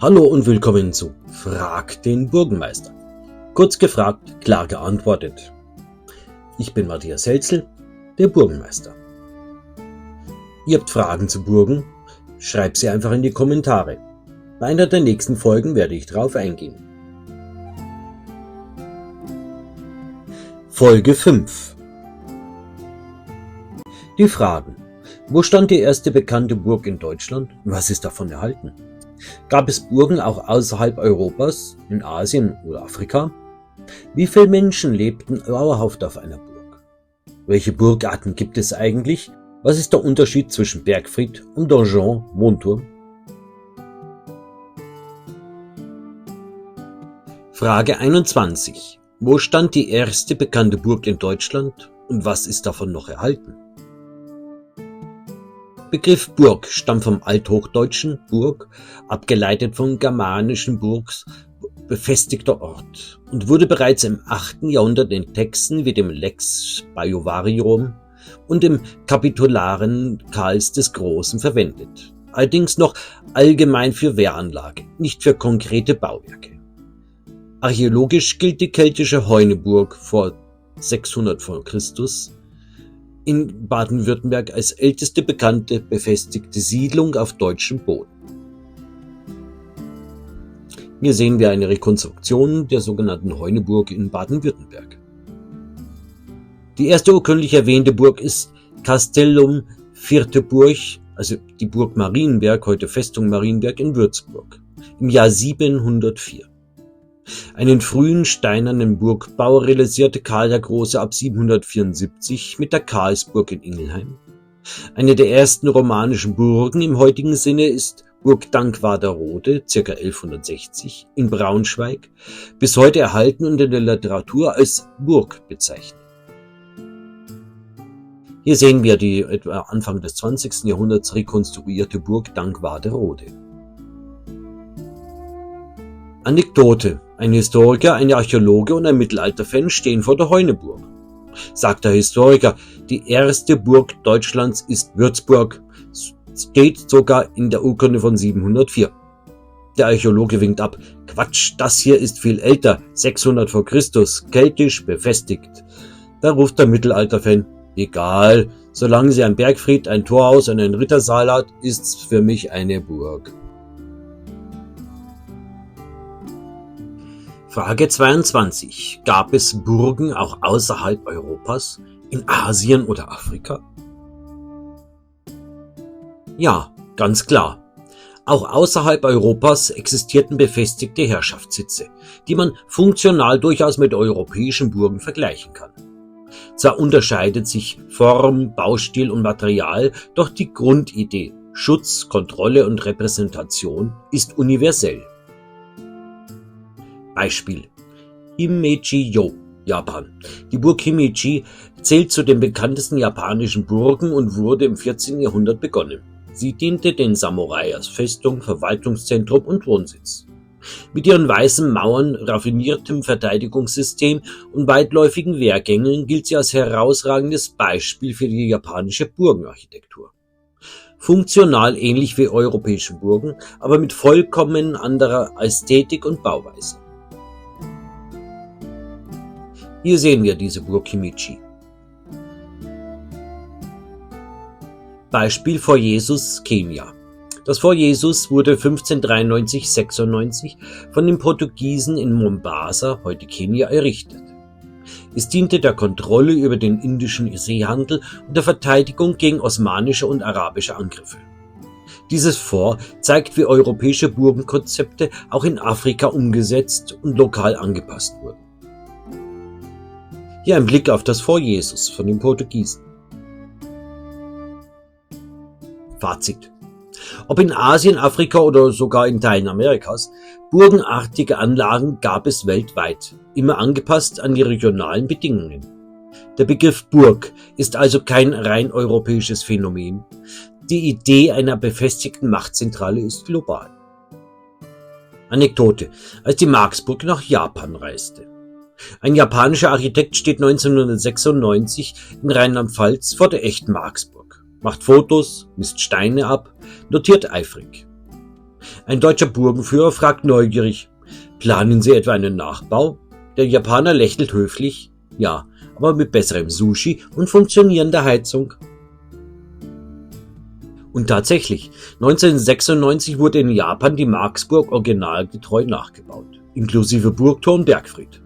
Hallo und willkommen zu Frag den Burgenmeister. Kurz gefragt, klar geantwortet. Ich bin Matthias Helzel, der Burgenmeister. Ihr habt Fragen zu Burgen? Schreibt sie einfach in die Kommentare. Bei einer der nächsten Folgen werde ich darauf eingehen. Folge 5. Die Fragen. Wo stand die erste bekannte Burg in Deutschland und was ist davon erhalten? Gab es Burgen auch außerhalb Europas, in Asien oder Afrika? Wie viele Menschen lebten dauerhaft auf einer Burg? Welche Burgarten gibt es eigentlich? Was ist der Unterschied zwischen Bergfried und Donjon, Wohnturm? Frage 21. Wo stand die erste bekannte Burg in Deutschland und was ist davon noch erhalten? Begriff Burg stammt vom althochdeutschen Burg, abgeleitet vom germanischen Burgs, befestigter Ort, und wurde bereits im 8. Jahrhundert in Texten wie dem Lex Baiovarium und dem Kapitularen Karls des Großen verwendet. Allerdings noch allgemein für Wehranlage, nicht für konkrete Bauwerke. Archäologisch gilt die keltische Heuneburg vor 600 v. Chr. In Baden-Württemberg als älteste bekannte befestigte Siedlung auf deutschem Boden. Hier sehen wir eine Rekonstruktion der sogenannten Heuneburg in Baden-Württemberg. Die erste urkundlich erwähnte Burg ist Castellum Vierteburg, also die Burg Marienberg, heute Festung Marienberg in Würzburg, im Jahr 704. Einen frühen steinernen Burgbau realisierte Karl der Große ab 774 mit der Karlsburg in Ingelheim. Eine der ersten romanischen Burgen im heutigen Sinne ist Burg Dankwarderode, ca. 1160, in Braunschweig, bis heute erhalten und in der Literatur als Burg bezeichnet. Hier sehen wir die etwa Anfang des 20. Jahrhunderts rekonstruierte Burg Dankwarderode. Anekdote. Ein Historiker, ein Archäologe und ein Mittelalterfan stehen vor der Heuneburg. Sagt der Historiker, die erste Burg Deutschlands ist Würzburg, steht sogar in der Urkunde von 704. Der Archäologe winkt ab. Quatsch, das hier ist viel älter, 600 v. Chr., keltisch befestigt. Da ruft der Mittelalterfan, egal, solange sie ein Bergfried, ein Torhaus und ein Rittersaal hat, ist's für mich eine Burg. Frage 22. Gab es Burgen auch außerhalb Europas, in Asien oder Afrika? Ja, ganz klar. Auch außerhalb Europas existierten befestigte Herrschaftssitze, die man funktional durchaus mit europäischen Burgen vergleichen kann. Zwar unterscheidet sich Form, Baustil und Material, doch die Grundidee, Schutz, Kontrolle und Repräsentation ist universell. Beispiel: Himeji-yo, Japan. Die Burg Himeji zählt zu den bekanntesten japanischen Burgen und wurde im 14. Jahrhundert begonnen. Sie diente den Samurai als Festung, Verwaltungszentrum und Wohnsitz. Mit ihren weißen Mauern, raffiniertem Verteidigungssystem und weitläufigen Wehrgängen gilt sie als herausragendes Beispiel für die japanische Burgenarchitektur. Funktional ähnlich wie europäische Burgen, aber mit vollkommen anderer Ästhetik und Bauweise. Hier sehen wir diese Burg Himeji. Beispiel Vor Jesus, Kenia. Das Vor Jesus wurde 1593-96 von den Portugiesen in Mombasa, heute Kenia, errichtet. Es diente der Kontrolle über den indischen Seehandel und der Verteidigung gegen osmanische und arabische Angriffe. Dieses Fort zeigt, wie europäische Burgenkonzepte auch in Afrika umgesetzt und lokal angepasst wurden. Hier ein Blick auf das Fort Jesus von den Portugiesen. Fazit. Ob in Asien, Afrika oder sogar in Teilen Amerikas, burgenartige Anlagen gab es weltweit, immer angepasst an die regionalen Bedingungen. Der Begriff Burg ist also kein rein europäisches Phänomen. Die Idee einer befestigten Machtzentrale ist global. Anekdote. Als die Marksburg nach Japan reiste. Ein japanischer Architekt steht 1996 in Rheinland-Pfalz vor der echten Marksburg, macht Fotos, misst Steine ab, notiert eifrig. Ein deutscher Burgenführer fragt neugierig: Planen Sie etwa einen Nachbau? Der Japaner lächelt höflich: Ja, aber mit besserem Sushi und funktionierender Heizung. Und tatsächlich, 1996 wurde in Japan die Marksburg originalgetreu nachgebaut, inklusive Burgturm Bergfried.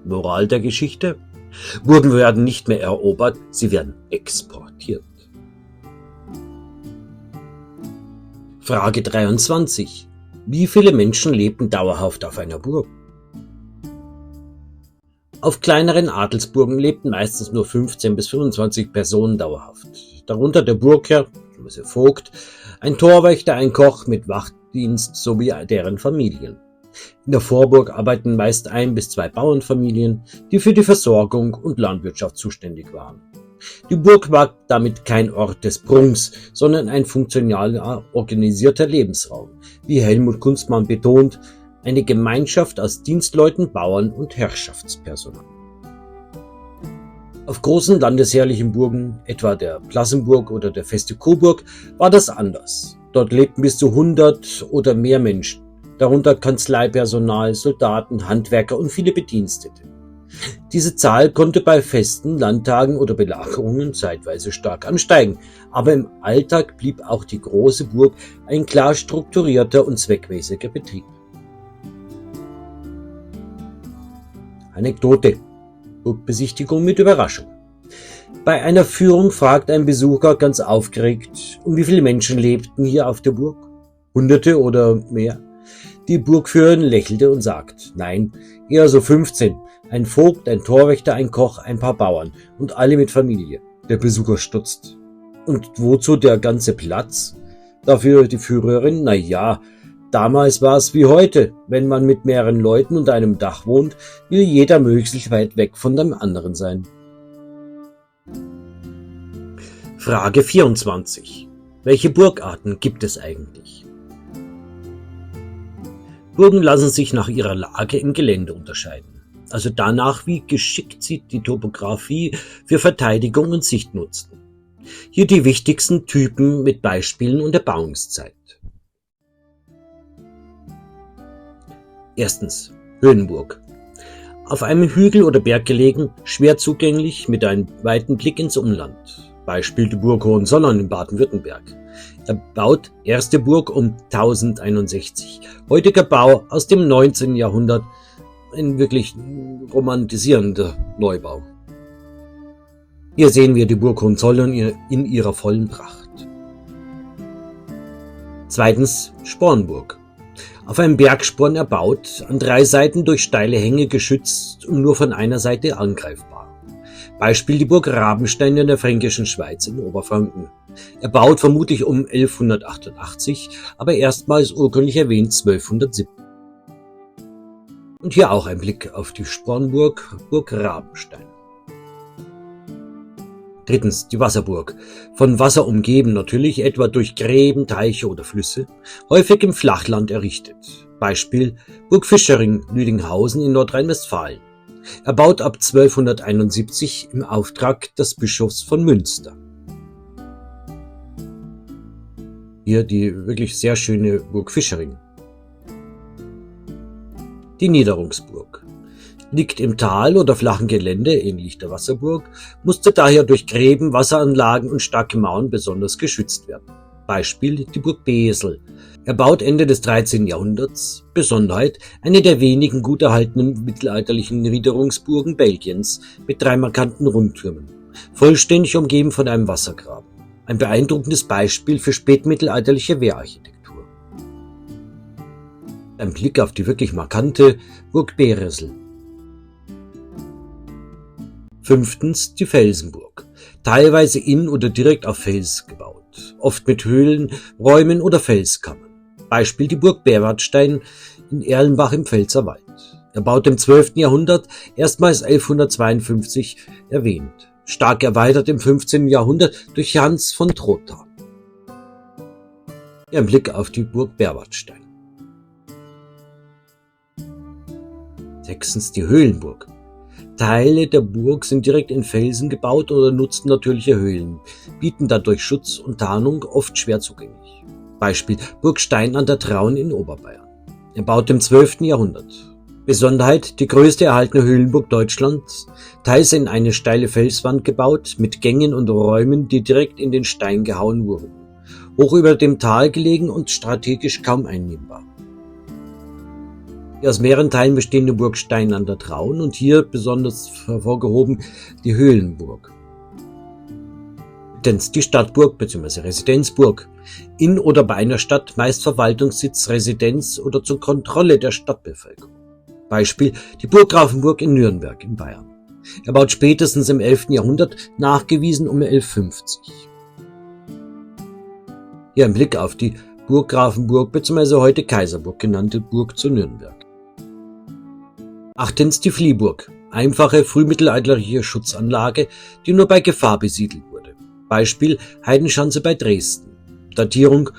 Moral der Geschichte: Burgen werden nicht mehr erobert, sie werden exportiert. Frage 23. Wie viele Menschen lebten dauerhaft auf einer Burg? Auf kleineren Adelsburgen lebten meistens nur 15 bis 25 Personen dauerhaft. Darunter der Burgherr, also Vogt, ein Torwächter, ein Koch mit Wachdienst sowie deren Familien. In der Vorburg arbeiten meist 1 bis 2 Bauernfamilien, die für die Versorgung und Landwirtschaft zuständig waren. Die Burg war damit kein Ort des Prunks, sondern ein funktional organisierter Lebensraum. Wie Helmut Kunstmann betont, eine Gemeinschaft aus Dienstleuten, Bauern und Herrschaftspersonal. Auf großen landesherrlichen Burgen, etwa der Plassenburg oder der Feste Coburg, war das anders. Dort lebten bis zu 100 oder mehr Menschen, darunter Kanzleipersonal, Soldaten, Handwerker und viele Bedienstete. Diese Zahl konnte bei Festen, Landtagen oder Belagerungen zeitweise stark ansteigen, aber im Alltag blieb auch die große Burg ein klar strukturierter und zweckmäßiger Betrieb. Anekdote: Burgbesichtigung mit Überraschung. Bei einer Führung fragt ein Besucher ganz aufgeregt: Und wie viele Menschen lebten hier auf der Burg? Hunderte oder mehr? Die Burgführerin lächelte und sagt: Nein, eher so 15. Ein Vogt, ein Torwächter, ein Koch, ein paar Bauern und alle mit Familie. Der Besucher stutzt. Und wozu der ganze Platz? Dafür die Führerin: Na ja, damals war es wie heute. Wenn man mit mehreren Leuten unter einem Dach wohnt, will jeder möglichst weit weg von dem anderen sein. Frage 24. Welche Burgarten gibt es eigentlich? Burgen lassen sich nach ihrer Lage im Gelände unterscheiden, also danach, wie geschickt sie die Topographie für Verteidigung und Sicht nutzten. Hier die wichtigsten Typen mit Beispielen und Erbauungszeit. Erstens, Höhenburg. Auf einem Hügel oder Berg gelegen, schwer zugänglich mit einem weiten Blick ins Umland. Beispiel die Burg Hohenzollern in Baden-Württemberg. Erbaut erste Burg um 1061. Heutiger Bau aus dem 19. Jahrhundert. Ein wirklich romantisierender Neubau. Hier sehen wir die Burg Hohenzollern in ihrer vollen Pracht. Zweitens, Spornburg. Auf einem Bergsporn erbaut, an 3 Seiten durch steile Hänge geschützt und nur von einer Seite angreifbar. Beispiel die Burg Rabenstein in der Fränkischen Schweiz in Oberfranken. Erbaut vermutlich um 1188, aber erstmals urkundlich erwähnt 1207. Und hier auch ein Blick auf die Spornburg, Burg Rabenstein. Drittens, die Wasserburg. Von Wasser umgeben natürlich, etwa durch Gräben, Teiche oder Flüsse, häufig im Flachland errichtet. Beispiel Burg Fischering, Lüdinghausen in Nordrhein-Westfalen. Erbaut ab 1271 im Auftrag des Bischofs von Münster. Hier die wirklich sehr schöne Burg Fischering. Die Niederungsburg. Liegt im Tal oder flachen Gelände, ähnlich der Wasserburg, musste daher durch Gräben, Wasseranlagen und starke Mauern besonders geschützt werden. Beispiel die Burg Besel. Erbaut Ende des 13. Jahrhunderts. Besonderheit: eine der wenigen gut erhaltenen mittelalterlichen Niederungsburgen Belgiens mit 3 markanten Rundtürmen. Vollständig umgeben von einem Wassergraben. Ein beeindruckendes Beispiel für spätmittelalterliche Wehrarchitektur. Ein Blick auf die wirklich markante Burg Beresl. Fünftens, die Felsenburg. Teilweise in oder direkt auf Fels gebaut. Oft mit Höhlen, Räumen oder Felskammern. Beispiel die Burg Berwartstein in Erlenbach im Pfälzerwald. Erbaut im 12. Jahrhundert, erstmals 1152 erwähnt. Stark erweitert im 15. Jahrhundert durch Hans von Trotha. Ein Blick auf die Burg Berwartstein. Sechstens, die Höhlenburg. Teile der Burg sind direkt in Felsen gebaut oder nutzen natürliche Höhlen, bieten dadurch Schutz und Tarnung, oft schwer zugänglich. Beispiel Burg Stein an der Traun in Oberbayern. Erbaut im 12. Jahrhundert. Besonderheit, die größte erhaltene Höhlenburg Deutschlands, teils in eine steile Felswand gebaut, mit Gängen und Räumen, die direkt in den Stein gehauen wurden. Hoch über dem Tal gelegen und strategisch kaum einnehmbar. Die aus mehreren Teilen bestehende Burg Stein an der Traun und hier besonders hervorgehoben die Höhlenburg. Die Stadtburg bzw. Residenzburg. In oder bei einer Stadt meist Verwaltungssitz, Residenz oder zur Kontrolle der Stadtbevölkerung. Beispiel die Burggrafenburg in Nürnberg in Bayern. Erbaut spätestens im 11. Jahrhundert, nachgewiesen um 1150. Hier ein Blick auf die Burggrafenburg bzw. heute Kaiserburg genannte Burg zu Nürnberg. Achtens die Fliehburg, einfache frühmittelalterliche Schutzanlage, die nur bei Gefahr besiedelt wurde. Beispiel Heidenschanze bei Dresden. Datierung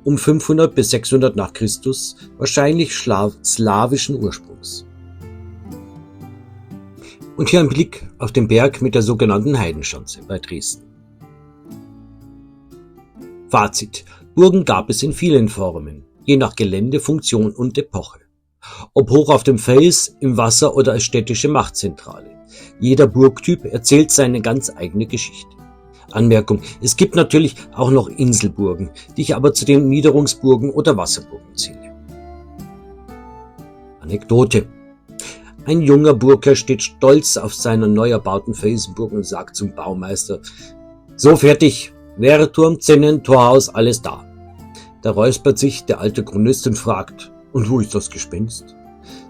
um 500 bis 600 nach Christus, wahrscheinlich slawischen Ursprungs. Und hier ein Blick auf den Berg mit der sogenannten Heidenschanze bei Dresden. Fazit: Burgen gab es in vielen Formen, je nach Gelände, Funktion und Epoche. Ob hoch auf dem Fels, im Wasser oder als städtische Machtzentrale. Jeder Burgtyp erzählt seine ganz eigene Geschichte. Anmerkung: Es gibt natürlich auch noch Inselburgen, die ich aber zu den Niederungsburgen oder Wasserburgen zähle. Anekdote: Ein junger Burgherr steht stolz auf seiner neu erbauten Felsenburg und sagt zum Baumeister: So fertig, Wehrturm, Zinnen, Torhaus, alles da. Da räuspert sich der alte Chronist und fragt: Und wo ist das Gespenst?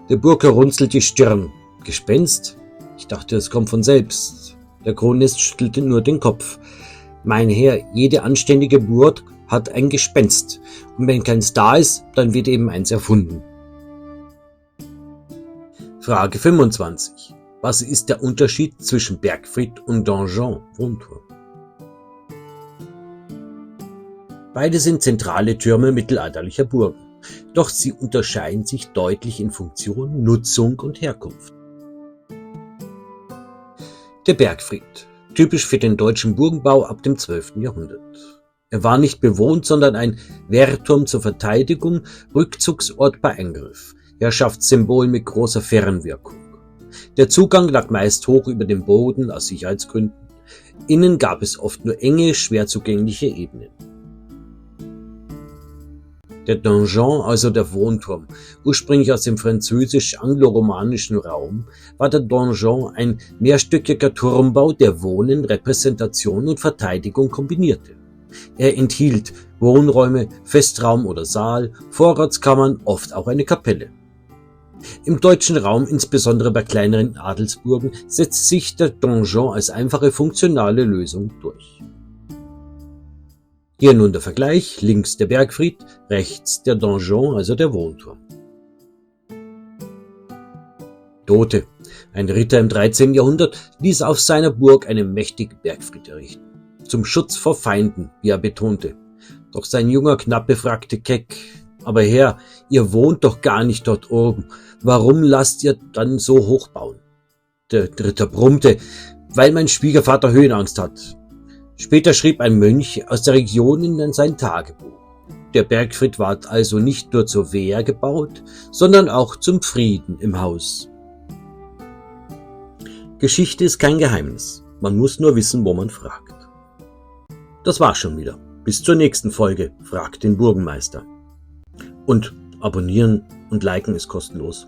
Der Burgherr runzelt die Stirn: Gespenst? Ich dachte, es kommt von selbst. Der Chronist schüttelte nur den Kopf. Mein Herr, jede anständige Burg hat ein Gespenst. Und wenn keins da ist, dann wird eben eins erfunden. Frage 25. Was ist der Unterschied zwischen Bergfried und Donjon, Wohnturm? Beide sind zentrale Türme mittelalterlicher Burgen. Doch sie unterscheiden sich deutlich in Funktion, Nutzung und Herkunft. Der Bergfried, typisch für den deutschen Burgenbau ab dem 12. Jahrhundert. Er war nicht bewohnt, sondern ein Wehrturm zur Verteidigung, Rückzugsort bei Angriff, Herrschaftssymbol mit großer Fernwirkung. Der Zugang lag meist hoch über dem Boden aus Sicherheitsgründen. Innen gab es oft nur enge, schwer zugängliche Ebenen. Der Donjon, also der Wohnturm, ursprünglich aus dem französisch-anglo-romanischen Raum, war der Donjon ein mehrstöckiger Turmbau, der Wohnen, Repräsentation und Verteidigung kombinierte. Er enthielt Wohnräume, Festraum oder Saal, Vorratskammern, oft auch eine Kapelle. Im deutschen Raum, insbesondere bei kleineren Adelsburgen, setzt sich der Donjon als einfache funktionale Lösung durch. Hier nun der Vergleich: links der Bergfried, rechts der Donjon, also der Wohnturm. Dote, ein Ritter im 13. Jahrhundert, ließ auf seiner Burg einen mächtigen Bergfried errichten. Zum Schutz vor Feinden, wie er betonte. Doch sein junger Knappe fragte keck: Aber Herr, ihr wohnt doch gar nicht dort oben. Warum lasst ihr dann so hoch bauen? Der Ritter brummte: Weil mein Schwiegervater Höhenangst hat. Später schrieb ein Mönch aus der Region in sein Tagebuch: Der Bergfried ward also nicht nur zur Wehr gebaut, sondern auch zum Frieden im Haus. Geschichte ist kein Geheimnis. Man muss nur wissen, wo man fragt. Das war's schon wieder. Bis zur nächsten Folge. Fragt den Burgenmeister. Und abonnieren und liken ist kostenlos.